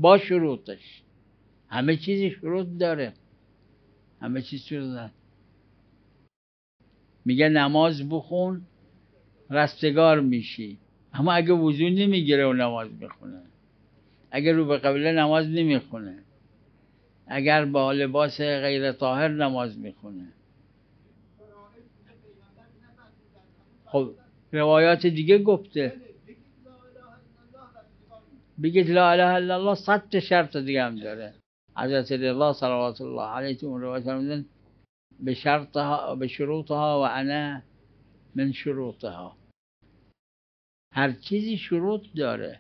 با شروطش. همه چیزی شروط داره، همه چیز شروط داره. میگه نماز بخون رستگار میشی، اما اگه وضو نمیگیره و نماز میخونه، اگر رو به قبله نماز نمیخونه، اگر با لباس غیر طاهر نماز میخونه. خب روایات دیگه گفته بگید لا اله الا الله 100 شرط دیگه هم داره. حضرت رضا صلوات الله علیه تو اون روایت فرمودن به شرطها به شروطها و انا من شروطها. هر چیزی شروط داره.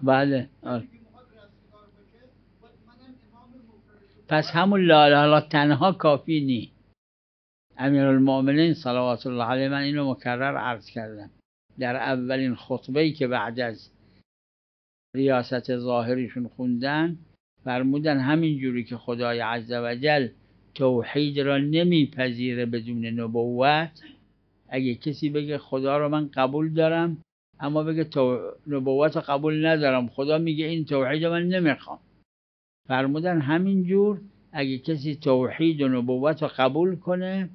بله پس همون لا اله الا تنها کافی نی. امیرالمؤمنین صلوات الله علیه، من اینو مکرر عرض کردم در اولین خطبه‌ای که بعد از ریاست ظاهریشون خوندن، فرمودن همین جوری که خدای عزوجل توحید را نمیپذیره بدون نبوت، اگه کسی بگه خدا رو من قبول دارم اما بگه نبوت قبول ندارم، خدا میگه این توحید من نمیخوام، فرمودن همین جور اگه کسی توحید و نبوت رو قبول کنه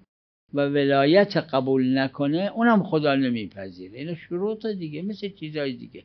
و ولایت قبول نکنه اونم خدا نمیپذیره. اینا شروط دیگه، مثل چیزای دیگه.